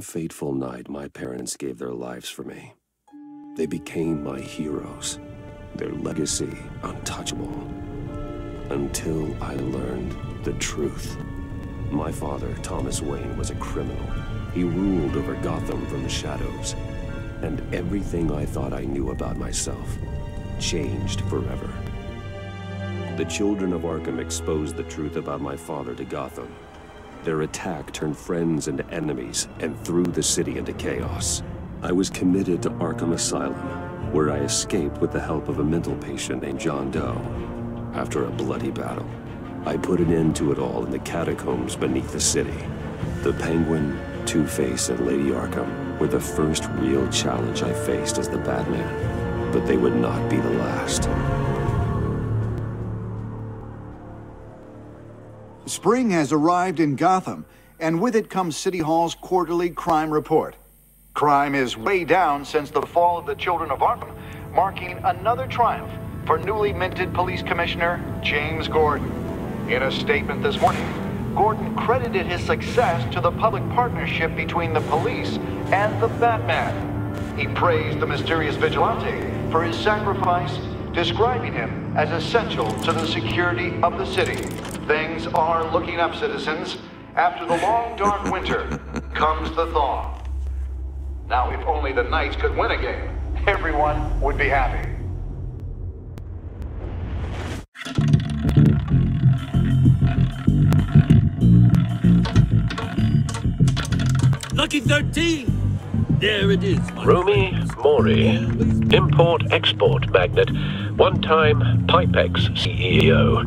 fateful night, my parents gave their lives for me. They became my heroes, their legacy untouchable. Until I learned the truth. My father, Thomas Wayne, was a criminal. He ruled over Gotham from the shadows. And everything I thought I knew about myself changed forever. The children of Arkham exposed the truth about my father to Gotham. Their attack turned friends into enemies and threw the city into chaos. I was committed to Arkham Asylum, where I escaped with the help of a mental patient named John Doe. After a bloody battle, I put an end to it all in the catacombs beneath the city. The Penguin, Two-Face, and Lady Arkham were the first real challenge I faced as the Batman, but they would not be the last. Spring has arrived in Gotham, and with it comes City Hall's quarterly crime report. Crime is way down since the fall of the Children of Arkham, marking another triumph for newly minted Police Commissioner James Gordon. In a statement this morning, Gordon credited his success to the public partnership between the police and the Batman. He praised the mysterious vigilante for his sacrifice, describing him as essential to the security of the city. Things are looking up, citizens. After the long, dark winter comes the thaw. Now, if only the Knights could win a game, everyone would be happy. Lucky 13! There it is. Rumi Mori, import-export magnate, one-time Pipex CEO,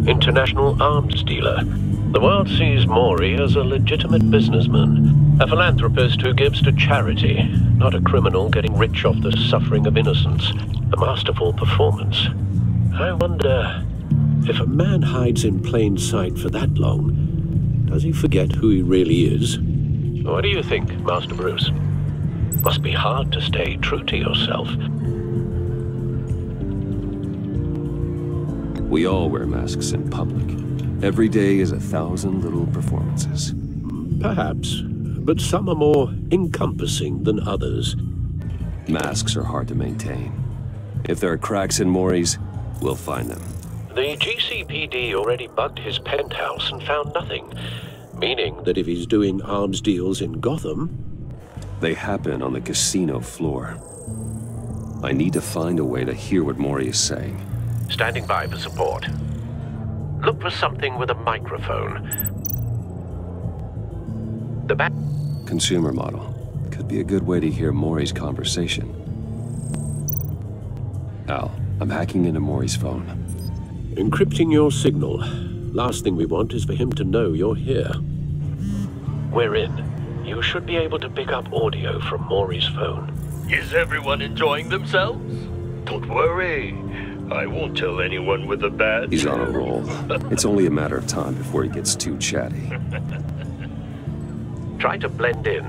international arms dealer. The world sees Mori as a legitimate businessman, a philanthropist who gives to charity, not a criminal getting rich off the suffering of innocence. A masterful performance. I wonder, if a man hides in plain sight for that long, does he forget who he really is? What do you think, Master Bruce? Must be hard to stay true to yourself. We all wear masks in public. Every day is 1,000 little performances. Perhaps, but some are more encompassing than others. Masks are hard to maintain. If there are cracks in Mori's, we'll find them. The GCPD already bugged his penthouse and found nothing, meaning that if he's doing arms deals in Gotham... They happen on the casino floor. I need to find a way to hear what Mori is saying. Standing by for support. Look for something with a microphone. The back... Consumer model. Could be a good way to hear Mori's conversation. Al, I'm hacking into Mori's phone. Encrypting your signal. Last thing we want is for him to know you're here. We're in. You should be able to pick up audio from Mori's phone. Is everyone enjoying themselves? Don't worry. I won't tell anyone with a badge. He's on a roll. It's only a matter of time before he gets too chatty. Try to blend in.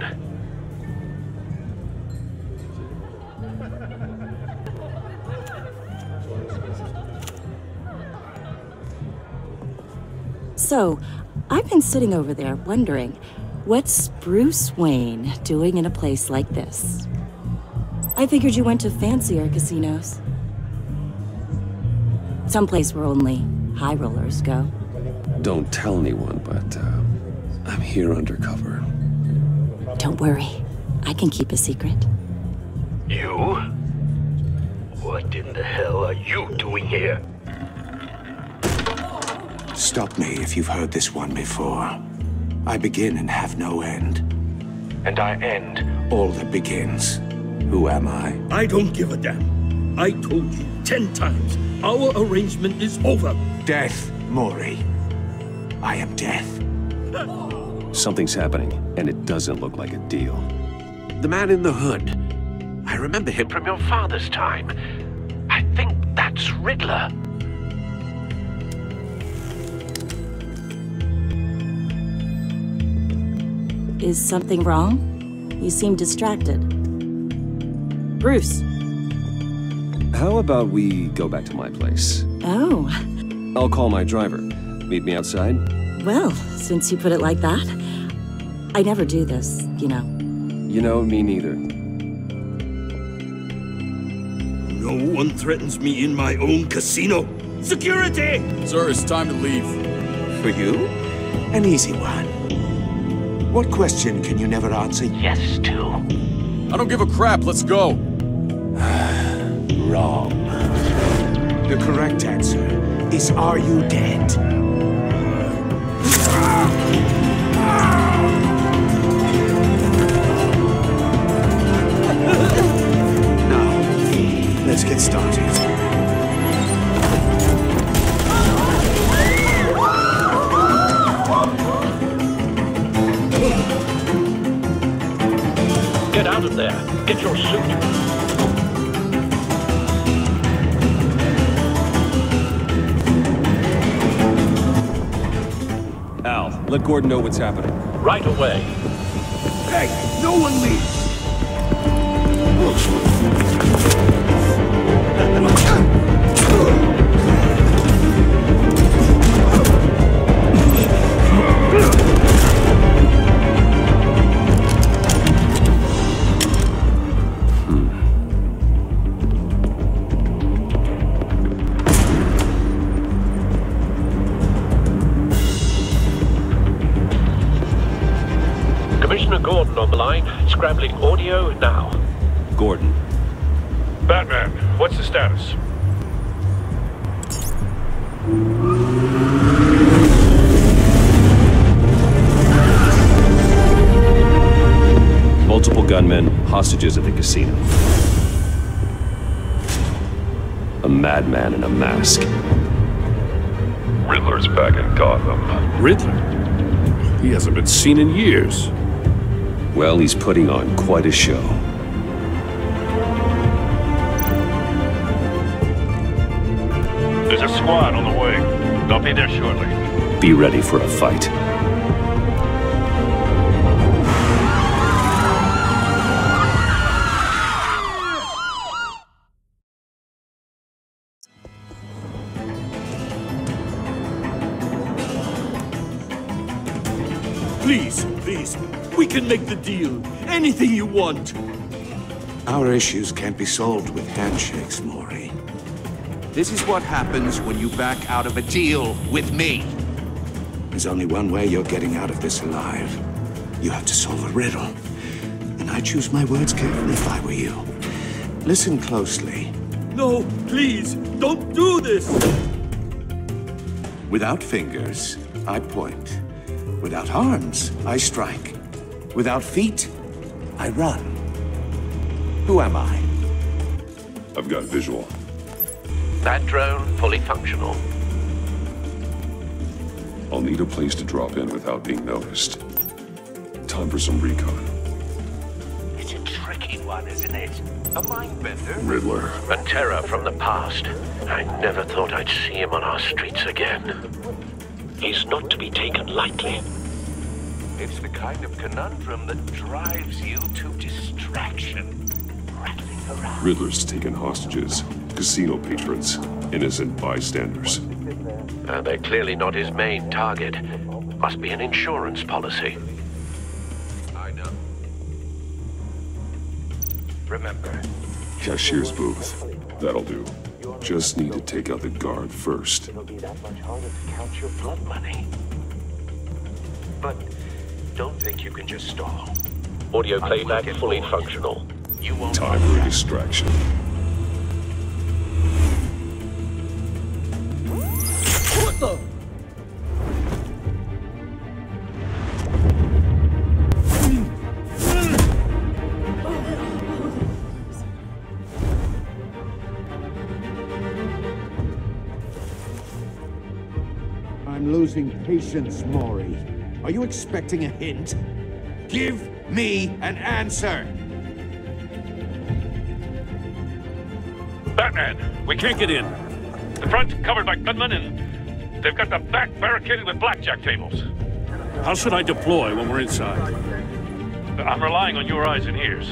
So, I've been sitting over there wondering, what's Bruce Wayne doing in a place like this? I figured you went to fancier casinos. Someplace where only high rollers go. Don't tell anyone, but I'm here undercover. Don't worry. I can keep a secret. You? What in the hell are you doing here? Stop me if you've heard this one before. I begin and have no end. And I end all that begins. Who am I? I don't give a damn. I told you 10 times. Our arrangement is over. Death, Mori. I am death. Something's happening, and it doesn't look like a deal. The man in the hood. I remember him from your father's time. I think that's Riddler. Is something wrong? You seem distracted. Bruce. How about we go back to my place? Oh. I'll call my driver. Meet me outside? Well, since you put it like that, I never do this, you know. You know, me neither. No one threatens me in my own casino. Security! Sir, it's time to leave. For you? An easy one. What question can you never answer yes to? I don't give a crap, let's go. Wrong. The correct answer is, are you dead? Now, let's get started. Get out of there. Get your suit. Al, let Gordon know what's happening. Right away. Hey, no one leaves! Commissioner Gordon on the line. Scrambling audio now. Gordon. Batman, what's the status? Multiple gunmen, hostages at the casino. A madman in a mask. Riddler's back in Gotham. Riddler? He hasn't been seen in years. Well, he's putting on quite a show. There's a squad on the way. They'll be there shortly. Be ready for a fight. Please, please, we can make the deal. Anything you want. Our issues can't be solved with handshakes, Maury. This is what happens when you back out of a deal with me. There's only one way you're getting out of this alive. You have to solve a riddle. And I choose my words carefully if I were you. Listen closely. No, please, don't do this! Without fingers, I point. Without arms, I strike. Without feet, I run. Who am I? I've got visual. That drone fully functional. I'll need a place to drop in without being noticed. Time for some recon. It's a tricky one, isn't it? A mindbender. Riddler. A terror from the past. I never thought I'd see him on our streets again. He's not to be taken lightly. It's the kind of conundrum that drives you to distraction. Rattling around. Riddler's taken hostages. Casino patrons. Innocent bystanders. They're clearly not his main target. Must be an insurance policy. I know. Remember. Cashier's booth. That'll do. Just need to take out the guard first. It'll be that much harder to count your blood money. But don't think you can just stall. Audio playback fully functional. You won't. Time for a distraction. What the? I'm losing patience, Maury. Are you expecting a hint? Give me an answer! Batman, we can't get in. The front's covered by gunmen and they've got the back barricaded with blackjack tables. How should I deploy when we're inside? I'm relying on your eyes and ears.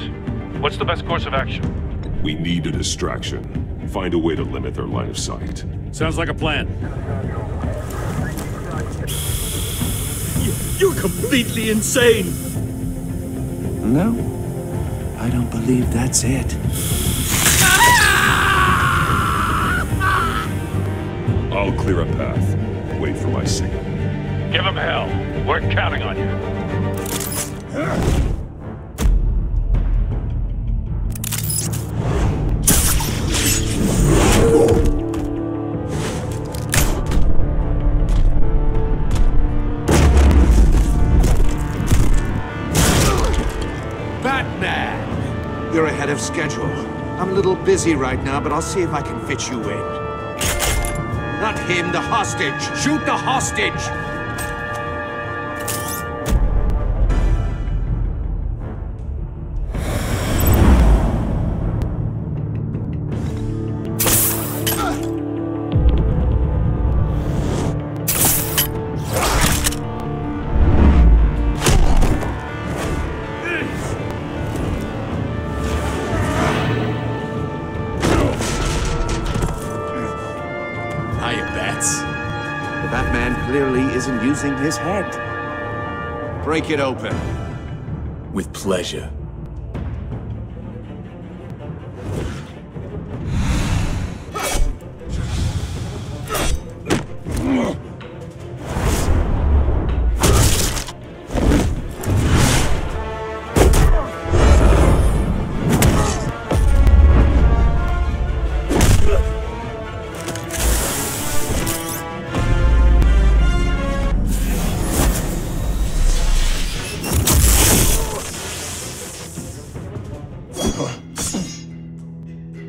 What's the best course of action? We need a distraction. Find a way to limit their line of sight. Sounds like a plan. You're completely insane! No, I don't believe that's it. I'll clear a path. Wait for my signal. Give him hell. We're counting on you. Batman! You're ahead of schedule. I'm a little busy right now, but I'll see if I can fit you in. Not him, the hostage! Shoot the hostage! Isn't using his head. Break it open. With pleasure.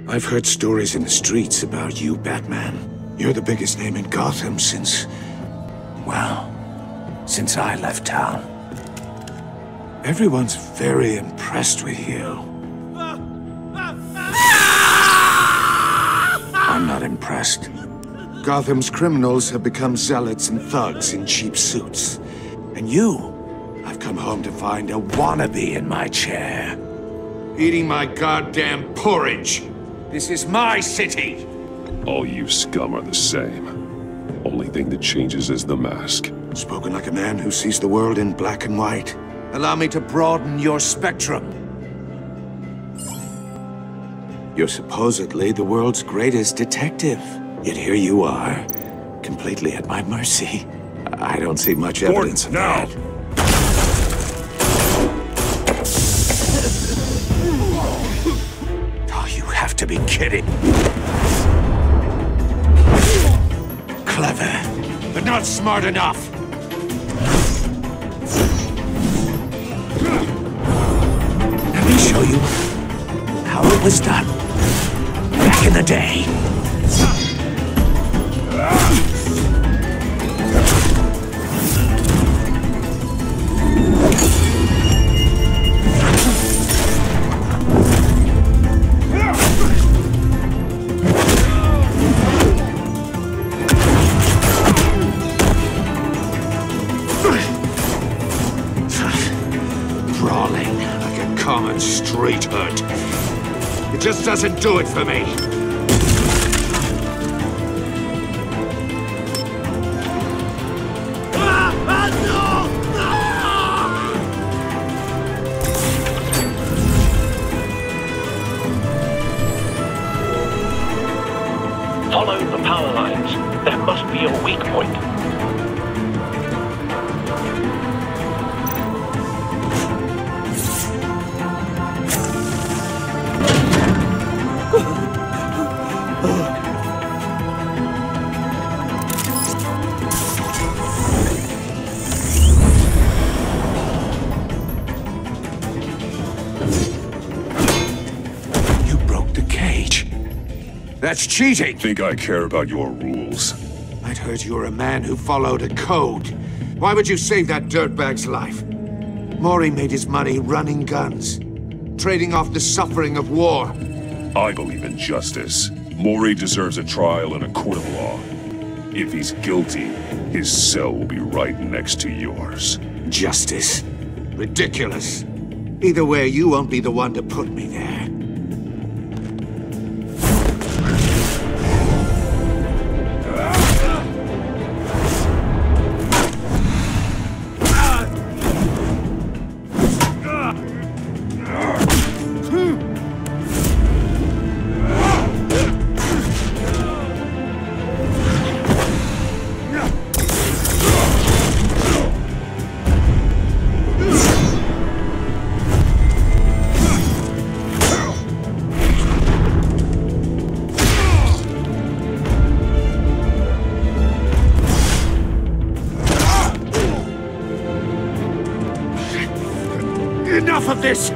I've heard stories in the streets about you, Batman. You're the biggest name in Gotham since... well, since I left town. Everyone's very impressed with you. I'm not impressed. Gotham's criminals have become zealots and thugs in cheap suits. And you, I've come home to find a wannabe in my chair. Eating my goddamn porridge. This is my city! All you scum are the same. Only thing that changes is the mask. Spoken like a man who sees the world in black and white. Allow me to broaden your spectrum. You're supposedly the world's greatest detective. Yet here you are, completely at my mercy. I don't see much evidence of that. To be kidding. Clever, but not smart enough. Let me show you how it was done back in the day. Street hurt. It just doesn't do it for me. Follow the power lines. There must be a weak point. That's cheating! Think I care about your rules? I'd heard you were a man who followed a code. Why would you save that dirtbag's life? Mori made his money running guns, trading off the suffering of war. I believe in justice. Mori deserves a trial in a court of law. If he's guilty, his cell will be right next to yours. Justice? Ridiculous. Either way, you won't be the one to put me there. of this!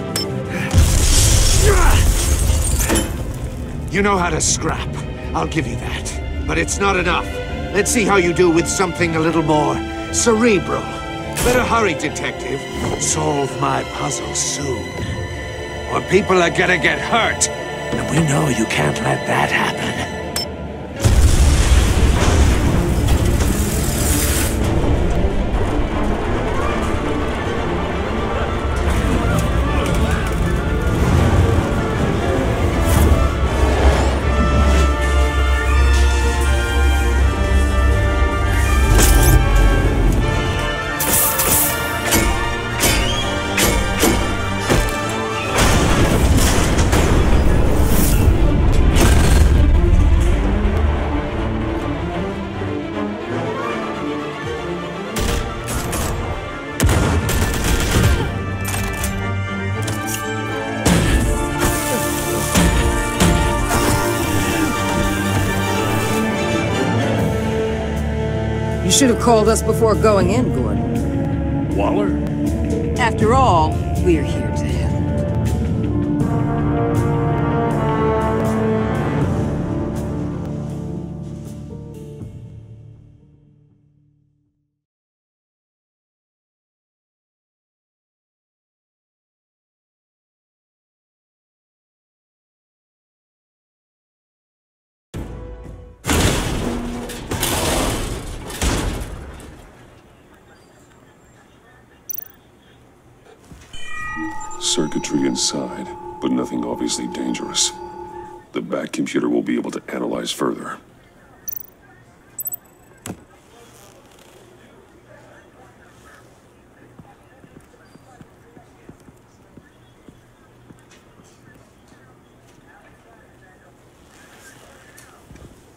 You know how to scrap. I'll give you that. But it's not enough. Let's see how you do with something a little more cerebral. Better hurry, detective. Solve my puzzle soon. Or people are gonna get hurt. And we know you can't let that happen. You should have called us before going in, Gordon. Waller? After all, we're here to help. Circuitry inside, but nothing obviously dangerous. The back computer will be able to analyze further.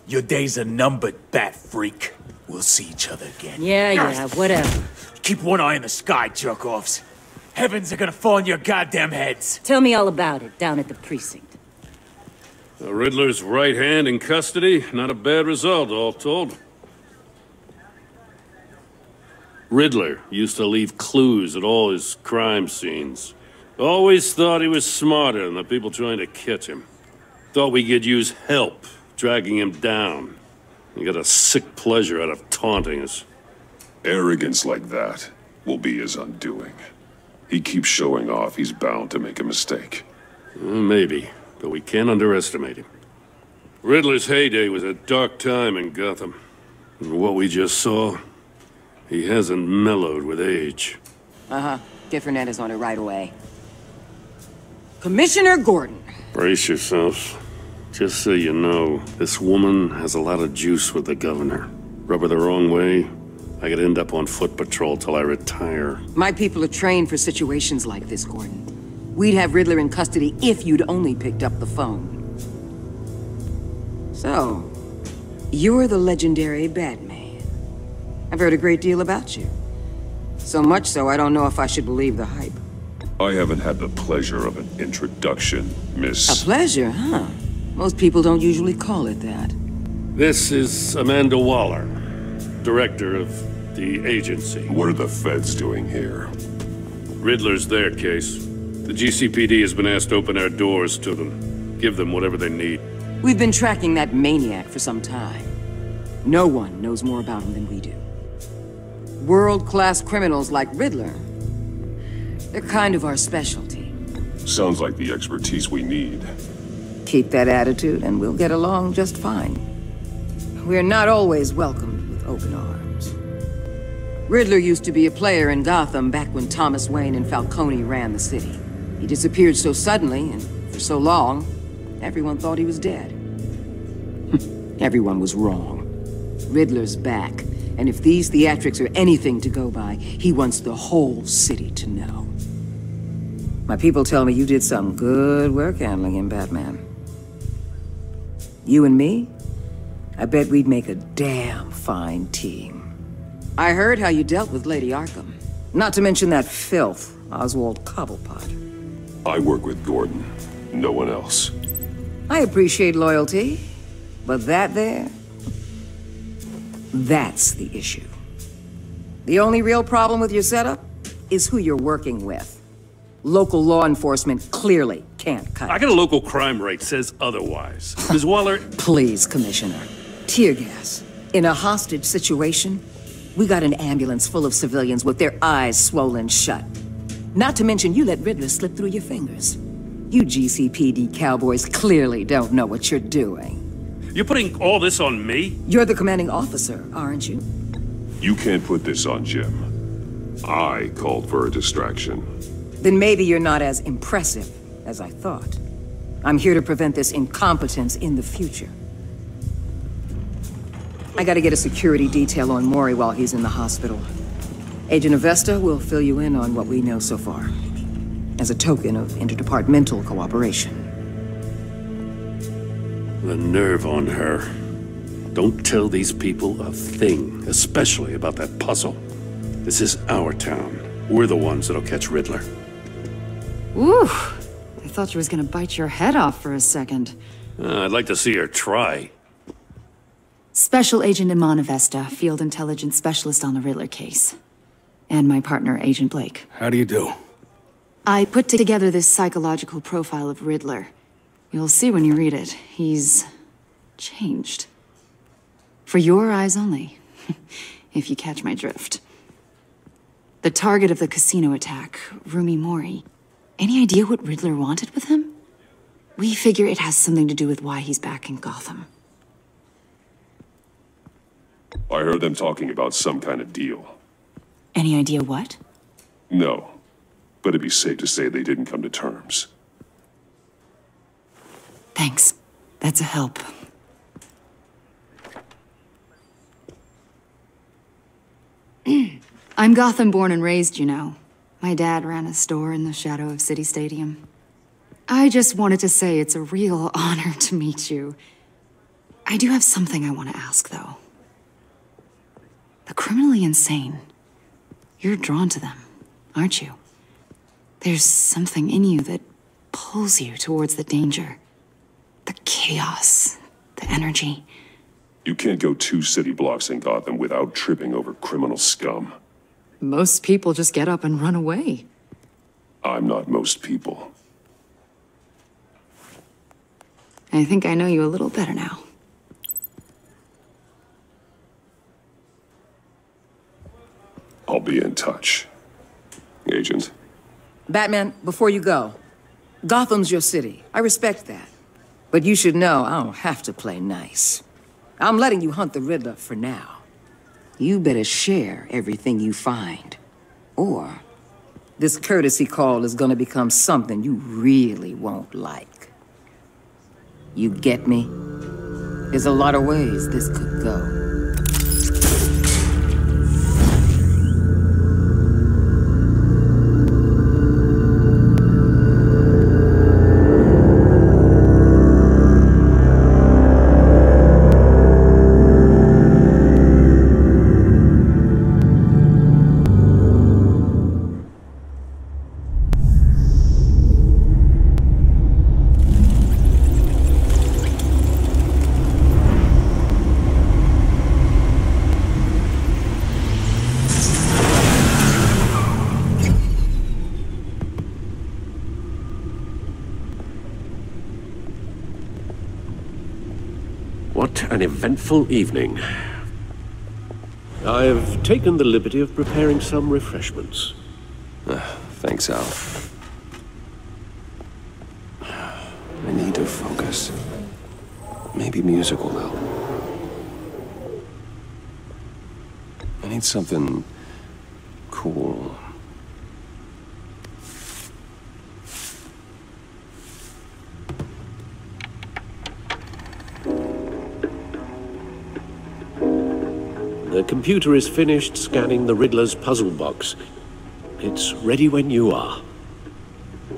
Your days are numbered, bat freak. We'll see each other again. Yeah, whatever. Keep one eye in the sky, jerk-offs. Heavens are gonna fall on your goddamn heads. Tell me all about it down at the precinct. The Riddler's right hand in custody. Not a bad result, all told. Riddler used to leave clues at all his crime scenes. Always thought he was smarter than the people trying to catch him. Thought we could use help dragging him down. He got a sick pleasure out of taunting us. Arrogance like that will be his undoing. He keeps showing off, he's bound to make a mistake. Maybe, but we can't underestimate him. Riddler's heyday was a dark time in Gotham. And what we just saw, he hasn't mellowed with age. Uh-huh. Get Fernandez on it right away. Commissioner Gordon. Brace yourselves. Just so you know, this woman has a lot of juice with the governor. Rub her the wrong way, I could end up on foot patrol till I retire. My people are trained for situations like this, Gordon. We'd have Riddler in custody if you'd only picked up the phone. So, you're the legendary Batman. I've heard a great deal about you. So much so, I don't know if I should believe the hype. I haven't had the pleasure of an introduction, Miss... A pleasure, huh? Most people don't usually call it that. This is Amanda Waller, director of the agency. What are the feds doing here? Riddler's their case. The GCPD has been asked to open our doors to them. Give them whatever they need. We've been tracking that maniac for some time. No one knows more about him than we do. World-class criminals like Riddler, they're kind of our specialty. Sounds like the expertise we need. Keep that attitude and we'll get along just fine. We're not always welcomed with open arms. Riddler used to be a player in Gotham back when Thomas Wayne and Falcone ran the city. He disappeared so suddenly and for so long, everyone thought he was dead. Everyone was wrong. Riddler's back, and if these theatrics are anything to go by, he wants the whole city to know. My people tell me you did some good work handling him, Batman. You and me? I bet we'd make a damn fine team. I heard how you dealt with Lady Arkham. Not to mention that filth, Oswald Cobblepot. I work with Gordon. No one else. I appreciate loyalty, but that there... that's the issue. The only real problem with your setup is who you're working with. Local law enforcement clearly can't cut I it. got a local crime rate says otherwise. Ms. Waller... Please, Commissioner. Tear gas. In a hostage situation, we got an ambulance full of civilians with their eyes swollen shut. Not to mention you let Riddler slip through your fingers. You GCPD cowboys clearly don't know what you're doing. You're putting all this on me? You're the commanding officer, aren't you? You can't put this on Jim. I called for a distraction. Then maybe you're not as impressive as I thought. I'm here to prevent this incompetence in the future. I gotta get a security detail on Maury while he's in the hospital. Agent Avesta will fill you in on what we know so far, as a token of interdepartmental cooperation. The nerve on her. Don't tell these people a thing, especially about that puzzle. This is our town. We're the ones that'll catch Riddler. Ooh, I thought you was gonna bite your head off for a second. I'd like to see her try. Special Agent Iman Avesta, Field Intelligence Specialist on the Riddler case. And my partner, Agent Blake. How do you do? I put together this psychological profile of Riddler. You'll see when you read it. He's changed. For your eyes only, if you catch my drift. The target of the casino attack, Rumi Mori. Any idea what Riddler wanted with him? We figure it has something to do with why he's back in Gotham. I heard them talking about some kind of deal. Any idea what? No, but it'd be safe to say they didn't come to terms. Thanks. That's a help. I'm Gotham born and raised, you know. My dad ran a store in the shadow of City Stadium. I just wanted to say it's a real honor to meet you. I do have something I want to ask, though. The criminally insane. You're drawn to them, aren't you? There's something in you that pulls you towards the danger. The chaos, the energy. You can't go 2 city blocks in Gotham without tripping over criminal scum. Most people just get up and run away. I'm not most people. I think I know you a little better now. I'll be in touch. Agent. Batman, before you go, Gotham's your city. I respect that. But you should know I don't have to play nice. I'm letting you hunt the Riddler for now. You better share everything you find. Or this courtesy call is gonna become something you really won't like. You get me? There's a lot of ways this could go. What an eventful evening. I've taken the liberty of preparing some refreshments. Thanks, Al. I need to focus. Maybe music will help. I need something cool. The computer is finished scanning the Riddler's puzzle box. It's ready when you are.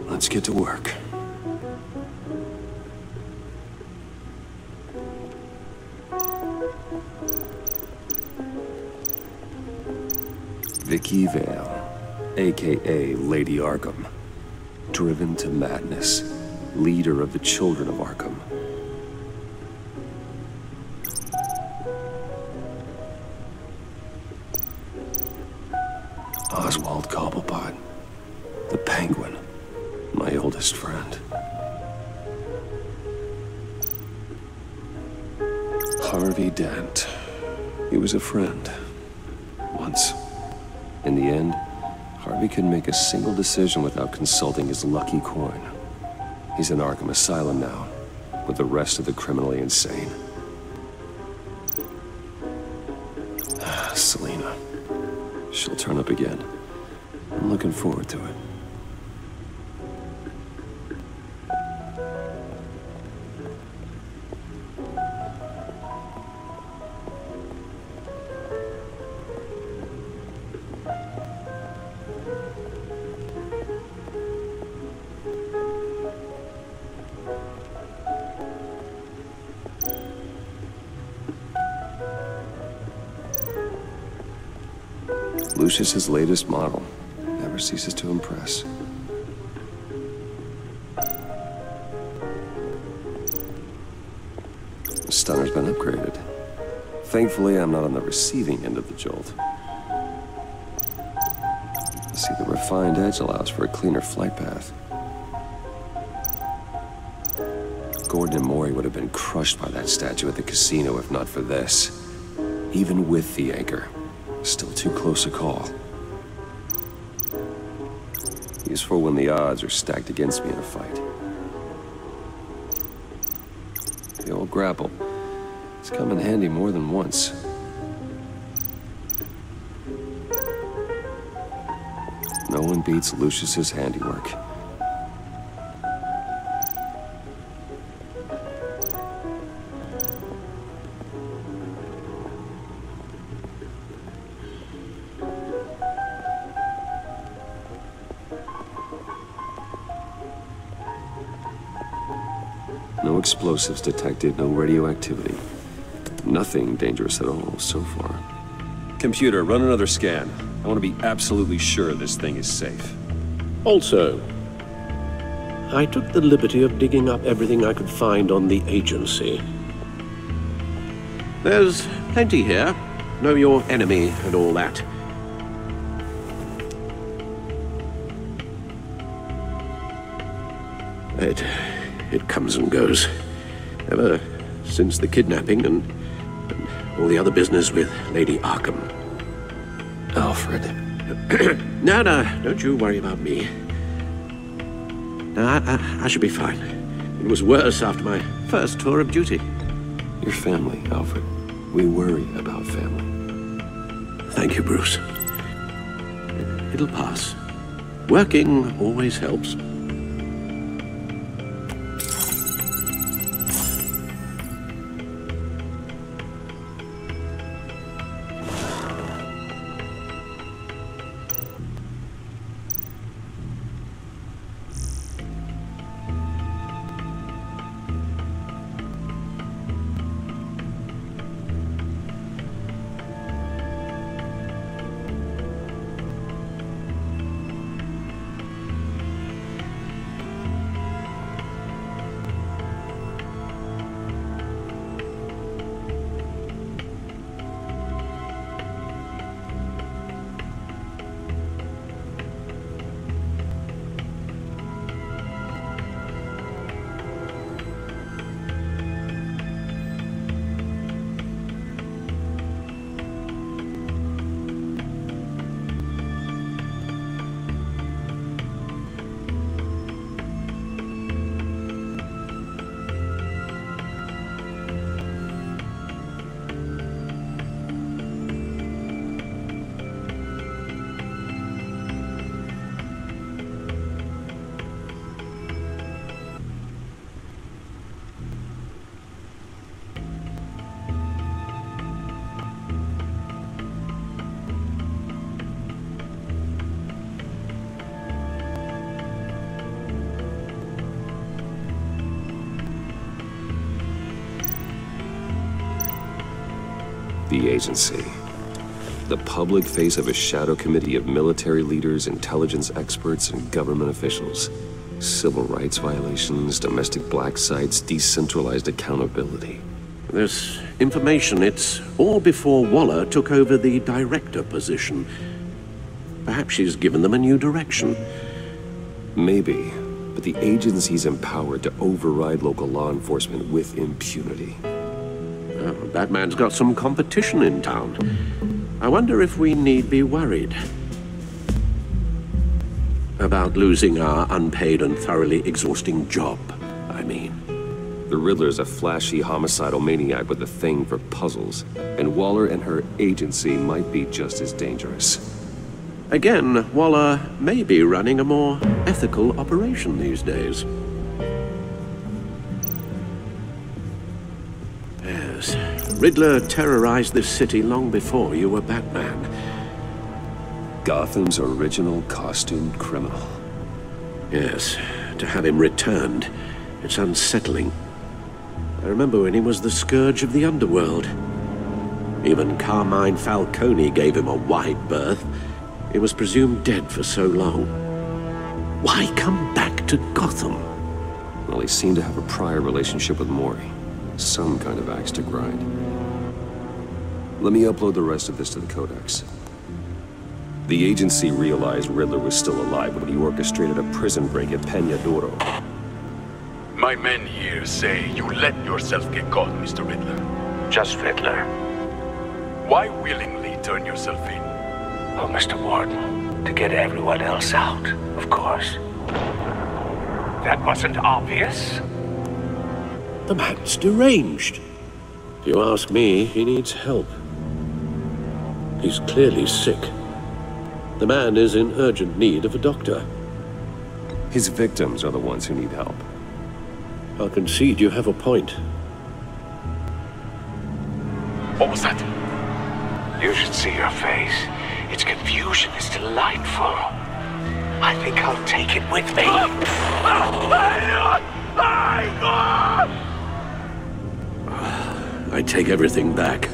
Let's get to work. Vicky Vale, aka Lady Arkham. Driven to madness. Leader of the Children of Arkham. Oswald Cobblepot. The Penguin. oldest friend. Harvey Dent. He was a friend. Once. In the end, Harvey couldn't make a single decision without consulting his lucky coin. He's in Arkham Asylum now, with the rest of the criminally insane. Selina. She'll turn up again. I'm looking forward to it. Lucius's latest model. Never ceases to impress. The stunner's been upgraded. Thankfully, I'm not on the receiving end of the jolt. See, the refined edge allows for a cleaner flight path. Gordon and Mori would have been crushed by that statue at the casino if not for this. Even with the anchor. Still too close a call. Useful when the odds are stacked against me in a fight. The old grapple. It's come in handy more than once. No one beats Lucius's handiwork. No explosives detected, no radioactivity. Nothing dangerous at all so far. Computer, run another scan. I want to be absolutely sure this thing is safe. Also, I took the liberty of digging up everything I could find on the agency. There's plenty here. Know your enemy and all that. It comes and goes. Ever since the kidnapping and all the other business with Lady Arkham. Alfred. No, don't you worry about me. No, I should be fine. It was worse after my first tour of duty. Your family, Alfred. We worry about family. Thank you, Bruce. It'll pass. Working always helps. The agency. The public face of a shadow committee of military leaders, intelligence experts, and government officials. Civil rights violations, domestic black sites, decentralized accountability. This information, it's all before Waller took over the director position. Perhaps she's given them a new direction. Maybe, but the agency's empowered to override local law enforcement with impunity. Oh, Batman's got some competition in town. I wonder if we need be worried about losing our unpaid and thoroughly exhausting job, I mean. The Riddler's a flashy homicidal maniac with a thing for puzzles, and Waller and her agency might be just as dangerous. Again, Waller may be running a more ethical operation these days. Yes, Riddler terrorized this city long before you were Batman. Gotham's original costumed criminal. Yes, to have him returned, it's unsettling. I remember when he was the scourge of the underworld. Even Carmine Falcone gave him a wide berth. He was presumed dead for so long. Why come back to Gotham? Well, he seemed to have a prior relationship with Mori. Some kind of axe to grind. Let me upload the rest of this to the Codex. The agency realized Riddler was still alive when he orchestrated a prison break at Peña Duro. My men here say you let yourself get caught, Mr. Riddler. Just Riddler. Why willingly turn yourself in? Oh, Mr. Warden, to get everyone else out, of course. That wasn't obvious. The man's deranged. If you ask me, he needs help. He's clearly sick. The man is in urgent need of a doctor. His victims are the ones who need help. I'll concede you have a point. What was that? You should see your face. Its confusion is delightful. I think I'll take it with me. I take everything back.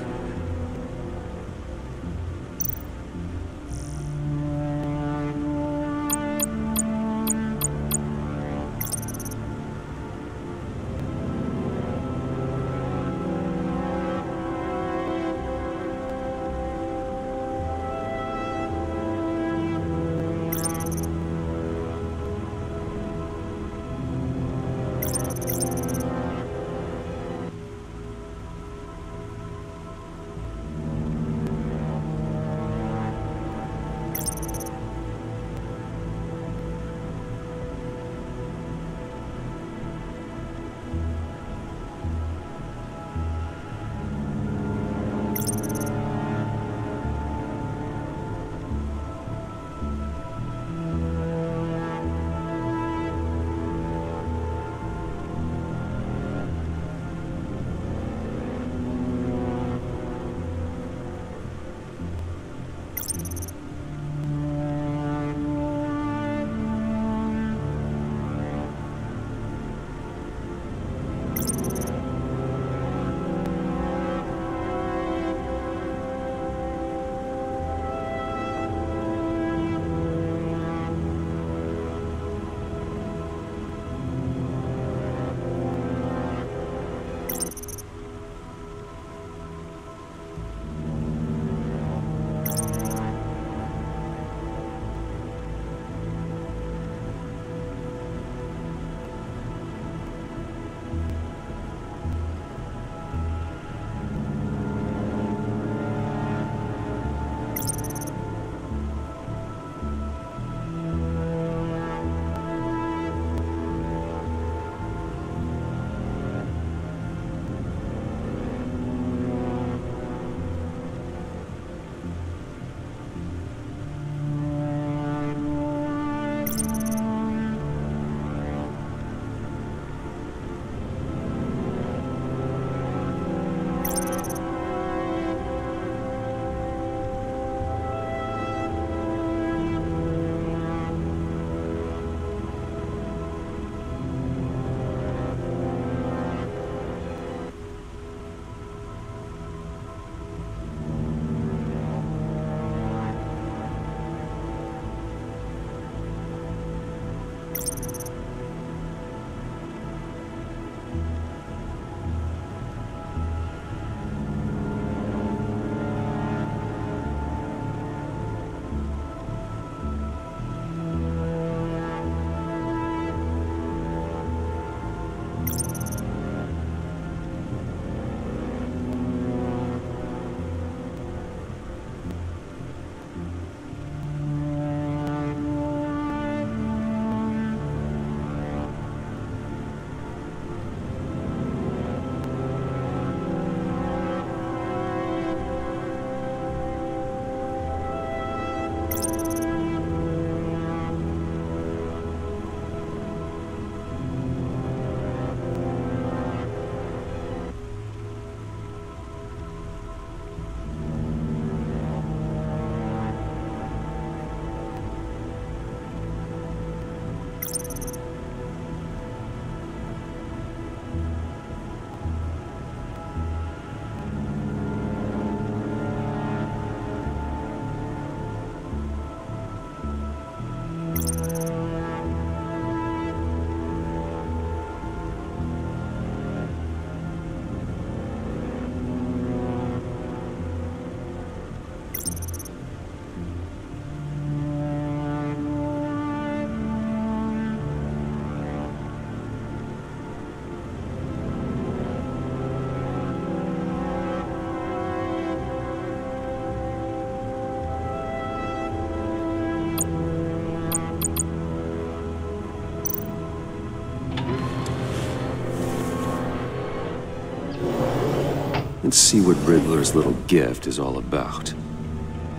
Let's see what Riddler's little gift is all about.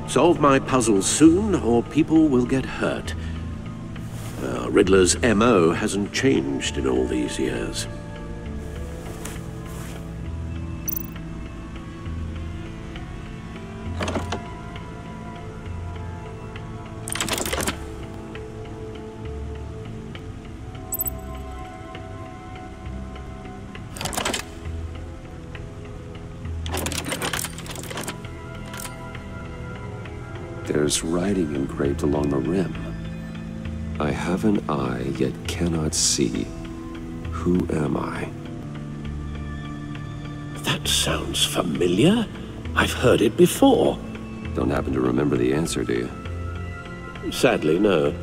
Solve my puzzles soon, or people will get hurt. Riddler's MO hasn't changed in all these years. There's writing engraved along the rim. I have an eye, yet cannot see. Who am I? That sounds familiar. I've heard it before. Don't happen to remember the answer, do you? Sadly, no.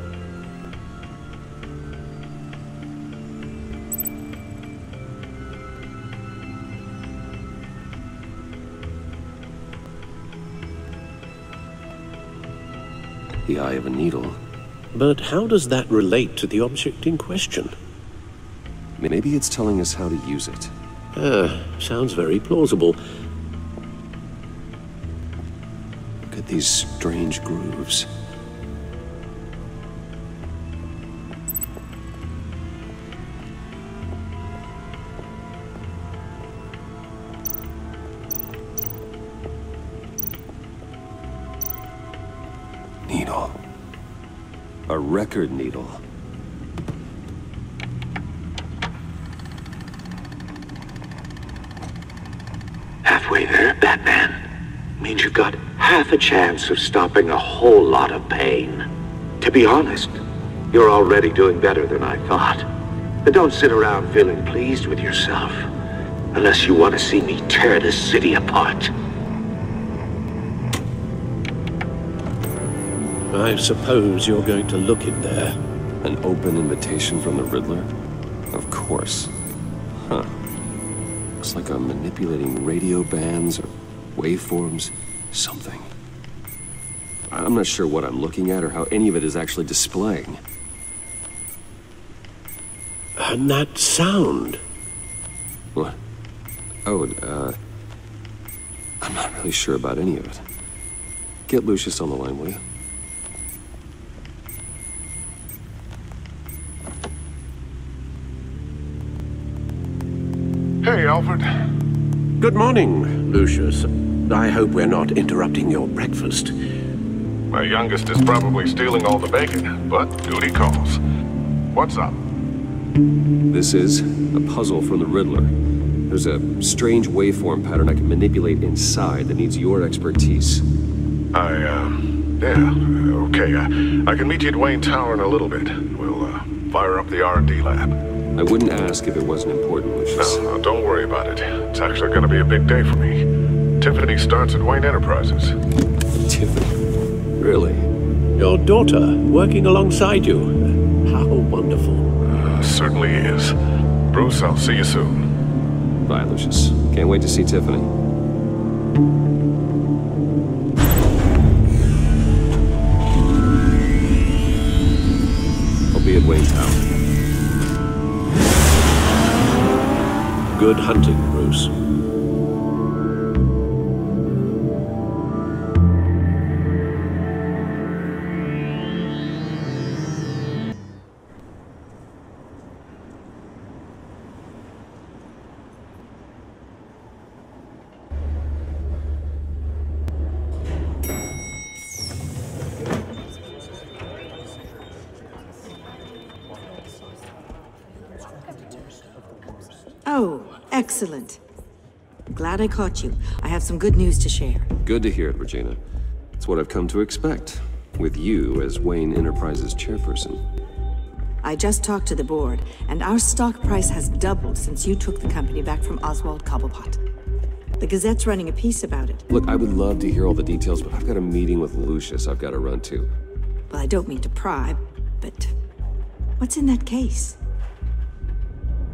The eye of a needle. But how does that relate to the object in question? Maybe it's telling us how to use it. Sounds very plausible. Look at these strange grooves. Needle. A record needle. Halfway there, Batman. Means you've got half a chance of stopping a whole lot of pain. To be honest, you're already doing better than I thought. But don't sit around feeling pleased with yourself, unless you want to see me tear this city apart. I suppose you're going to look in there. An open invitation from the Riddler? Of course. Huh. Looks like I'm manipulating radio bands or waveforms. Something. I'm not sure what I'm looking at or how any of it is actually displaying. And that sound? What? Oh, I'm not really sure about any of it. Get Lucius on the line, will you? Hey, Alfred. Good morning, Lucius. I hope we're not interrupting your breakfast. My youngest is probably stealing all the bacon, but duty calls. What's up? This is a puzzle from the Riddler. There's a strange waveform pattern I can manipulate inside that needs your expertise. Yeah, okay. I can meet you at Wayne Tower in a little bit. We'll, fire up the R&D lab. I wouldn't ask if it wasn't important, Lucius. No, don't worry about it. It's actually gonna be a big day for me. Tiffany starts at Wayne Enterprises. Tiffany? Really? Your daughter, working alongside you. How wonderful. Certainly is. Bruce, I'll see you soon. Bye, Lucius. Can't wait to see Tiffany. I'll be at Wayne Tower. Good hunting, Bruce. Oh, excellent. Glad I caught you. I have some good news to share. Good to hear it, Regina. It's what I've come to expect, with you as Wayne Enterprises chairperson. I just talked to the board, and our stock price has doubled since you took the company back from Oswald Cobblepot. The Gazette's running a piece about it. Look, I would love to hear all the details, but I've got a meeting with Lucius I've got to run to. Well, I don't mean to pry, but what's in that case?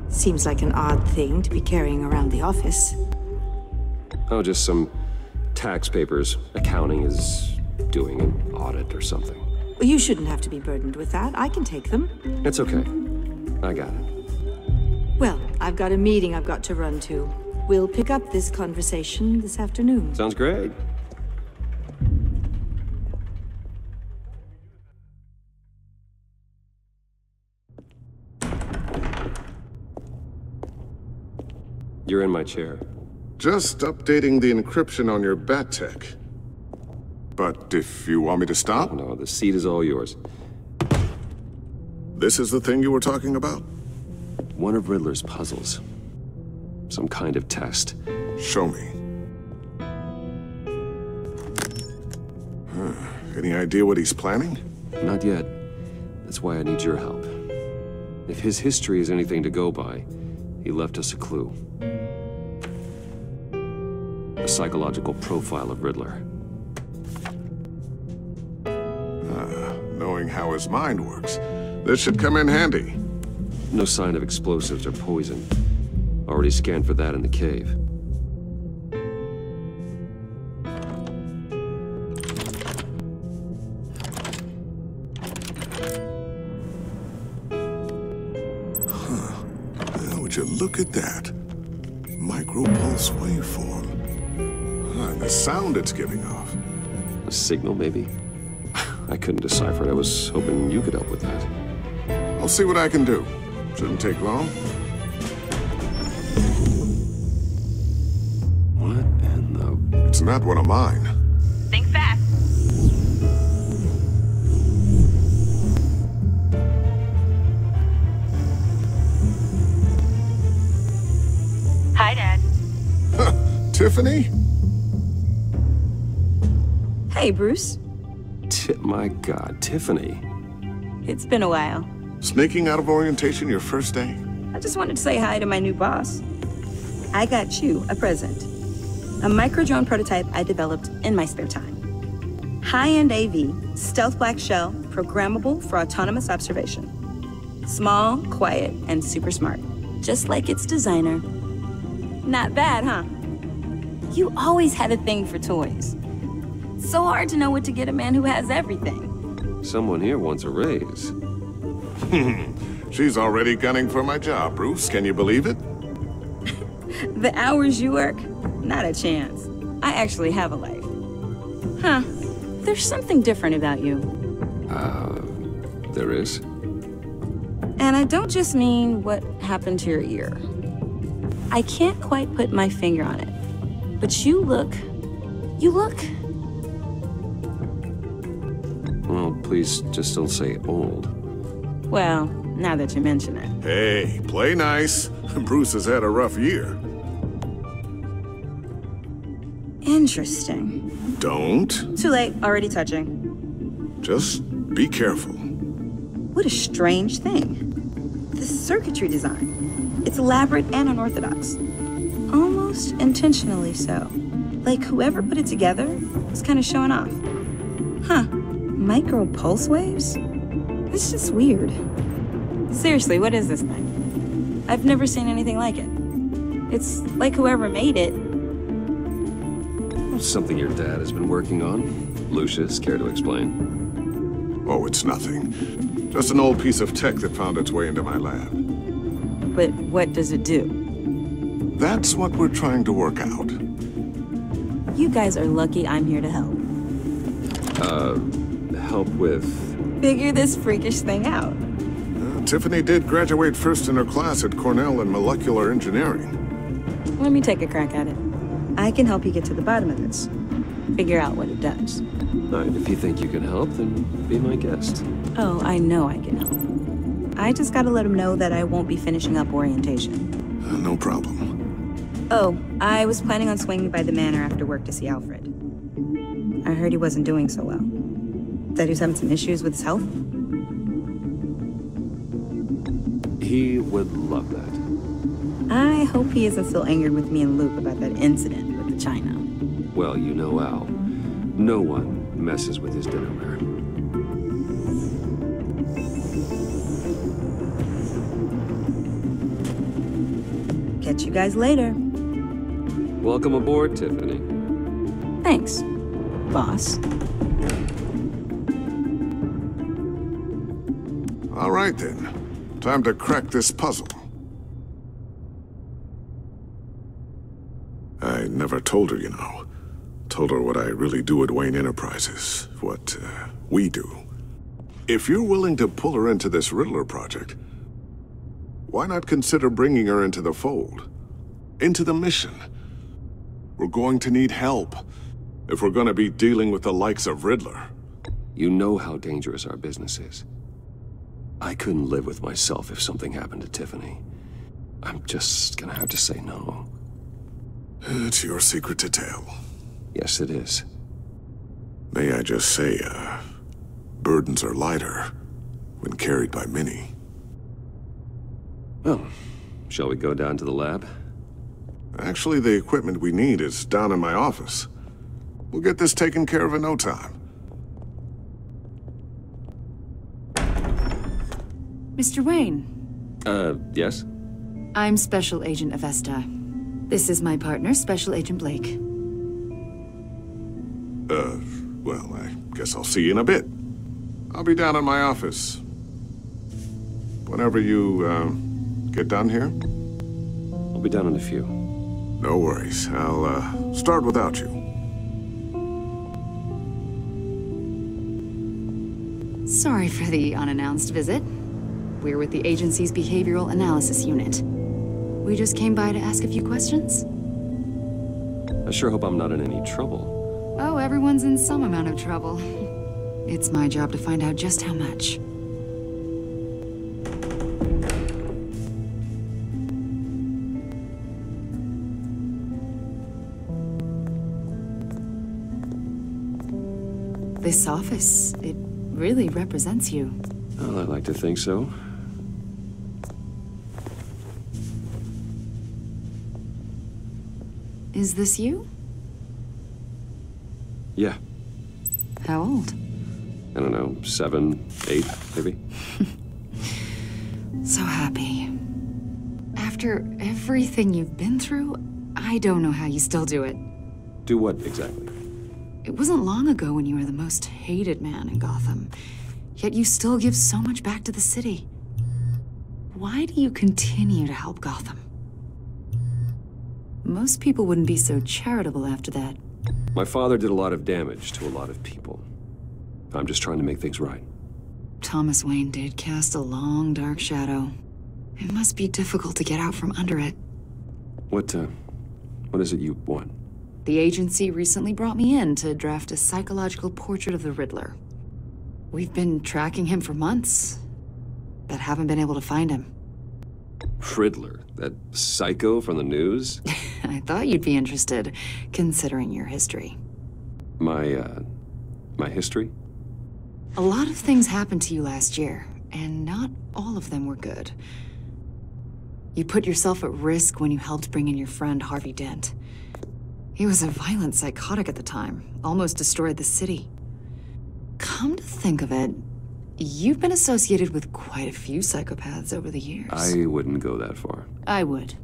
Seems like an odd thing to be carrying around the office. Oh, just some tax papers. Accounting is doing an audit or something. Well, you shouldn't have to be burdened with that. I can take them. It's okay. I got it. Well, I've got a meeting I've got to run to. We'll pick up this conversation this afternoon. Sounds great. You're in my chair. Just updating the encryption on your bat tech. But if you want me to stop? No, the seat is all yours. This is the thing you were talking about? One of Riddler's puzzles. Some kind of test. Show me. Any idea what he's planning? Not yet. That's why I need your help. If his history is anything to go by, he left us a clue. A psychological profile of Riddler. Knowing how his mind works, this should come in handy. No sign of explosives or poison. Already scanned for that in the cave. Would you look at that? Micro-pulse waveform. And the sound it's giving off. A signal, maybe? I couldn't decipher it. I was hoping you could help with that. I'll see what I can do. Shouldn't take long. What in the... It's not one of mine. Think fast. Hi, Dad. Tiffany? Hey, Bruce. My God, Tiffany. It's been a while. Sneaking out of orientation your first day? I just wanted to say hi to my new boss. I got you a present. A micro-drone prototype I developed in my spare time. High-end AV, stealth black shell, programmable for autonomous observation. Small, quiet, and super smart. Just like its designer. Not bad, huh? You always had a thing for toys. So hard to know what to get a man who has everything. Someone here wants a raise. She's already gunning for my job, Bruce. Can you believe it? The hours you work? Not a chance. I actually have a life. Huh. There's something different about you. There is? And I don't just mean what happened to your ear. I can't quite put my finger on it. But you look... Well, please just don't say old. Well, now that you mention it. Hey, play nice. Bruce has had a rough year. Interesting. Don't. Too late, already touching. Just be careful. What a strange thing. The circuitry design. It's elaborate and unorthodox. Almost intentionally so. Like whoever put it together was kind of showing off. Huh. Micro pulse waves? It's just weird. Seriously, what is this thing? I've never seen anything like it. It's like whoever made it. Something your dad has been working on. Lucius, care to explain? Oh, it's nothing. Just an old piece of tech that found its way into my lab. But what does it do? That's what we're trying to work out. You guys are lucky I'm here to help. Help with... Figure this freakish thing out. Tiffany did graduate first in her class at Cornell in molecular engineering. Let me take a crack at it. I can help you get to the bottom of this. Figure out what it does. All right, if you think you can help, then be my guest. Oh, I know I can help. I just gotta let him know that I won't be finishing up orientation. No problem. Oh, I was planning on swinging by the manor after work to see Alfred. I heard he wasn't doing so well. That he was having some issues with his health? He would love that. I hope he isn't still angered with me and Luke about that incident with the china. Well, you know Al. No one messes with his dinnerware. Catch you guys later. Welcome aboard, Tiffany. Thanks, boss. All right, then. Time to crack this puzzle. never told her, you know. Told her what I really do at Wayne Enterprises. What, we do. If you're willing to pull her into this Riddler project, why not consider bringing her into the fold? Into the mission? We're going to need help if we're going to be dealing with the likes of Riddler. You know how dangerous our business is. I couldn't live with myself if something happened to Tiffany. I'm just gonna have to say no. It's your secret to tell. Yes, it is. May I just say, burdens are lighter when carried by many. Well, shall we go down to the lab? Actually, the equipment we need is down in my office. We'll get this taken care of in no time. Mr. Wayne. Yes? I'm Special Agent Avesta. This is my partner, Special Agent Blake. Well, I guess I'll see you in a bit. I'll be down in my office. Whenever you, get done here? I'll be down in a few. No worries. I'll, start without you. Sorry for the unannounced visit. We're with the agency's Behavioral Analysis Unit. We just came by to ask a few questions. I sure hope I'm not in any trouble. Oh, everyone's in some amount of trouble. It's my job to find out just how much. This office, it really represents you. Well, I'd like to think so. Is this you? Yeah. How old? I don't know, 7, 8, maybe? So happy. After everything you've been through, I don't know how you still do it. Do what, exactly? It wasn't long ago when you were the most hated man in Gotham, yet you still give so much back to the city. Why do you continue to help Gotham? Most people wouldn't be so charitable after that. My father did a lot of damage to a lot of people. I'm just trying to make things right. Thomas Wayne did cast a long, dark shadow. It must be difficult to get out from under it. What is it you want? The agency recently brought me in to draft a psychological portrait of the Riddler. We've been tracking him for months, but haven't been able to find him. Riddler? That psycho from the news? I thought you'd be interested, considering your history. My history? A lot of things happened to you last year, and not all of them were good. You put yourself at risk when you helped bring in your friend Harvey Dent. He was a violent psychotic at the time, almost destroyed the city. Come to think of it, you've been associated with quite a few psychopaths over the years. I wouldn't go that far. I would.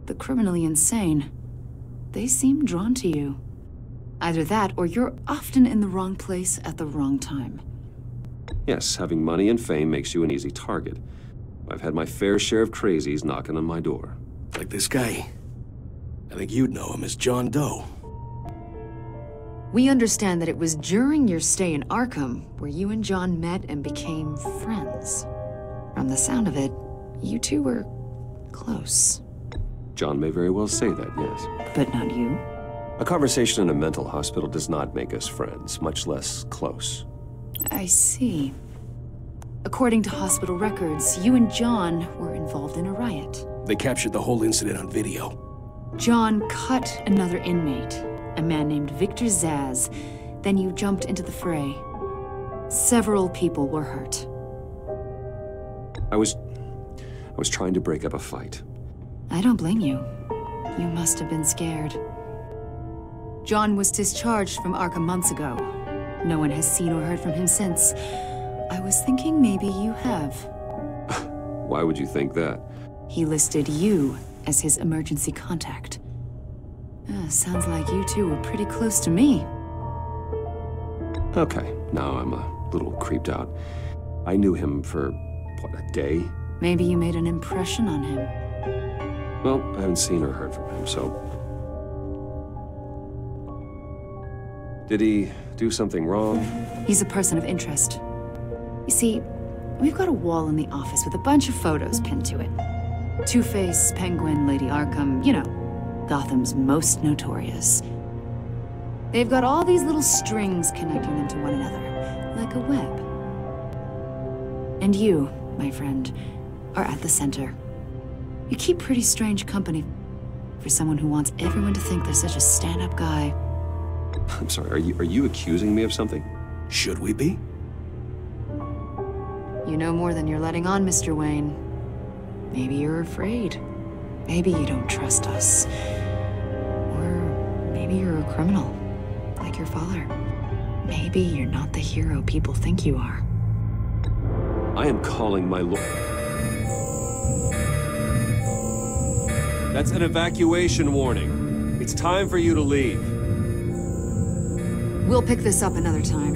The criminally insane, they seem drawn to you. Either that, or you're often in the wrong place at the wrong time. Yes, having money and fame makes you an easy target. I've had my fair share of crazies knocking on my door. Like this guy. I think you'd know him as John Doe. We understand that it was during your stay in Arkham where you and John met and became friends. From the sound of it, you two were close. John may very well say that, yes. But not you? A conversation in a mental hospital does not make us friends, much less close. I see. According to hospital records, you and John were involved in a riot. They captured the whole incident on video. John cut another inmate, a man named Victor Zsasz. Then you jumped into the fray. Several people were hurt. I was trying to break up a fight. I don't blame you. You must have been scared. John was discharged from Arkham months ago. No one has seen or heard from him since. I was thinking maybe you have. Why would you think that? He listed you as his emergency contact. Sounds like you two were pretty close to me. Okay, now I'm a little creeped out. I knew him for, what, a day? Maybe you made an impression on him. Well, I haven't seen or heard from him, so Did he do something wrong? He's a person of interest. You see, we've got a wall in the office with a bunch of photos pinned to it. Two-Face, Penguin, Lady Arkham, you know, Gotham's most notorious. They've got all these little strings connecting them to one another, like a web. And you, my friend, are at the center. You keep pretty strange company for someone who wants everyone to think they're such a stand-up guy. I'm sorry, are you accusing me of something? Should we be? You know more than you're letting on, Mr. Wayne. Maybe you're afraid. Maybe you don't trust us. Or maybe you're a criminal, like your father. Maybe you're not the hero people think you are. I am calling my lord. That's an evacuation warning. It's time for you to leave. We'll pick this up another time.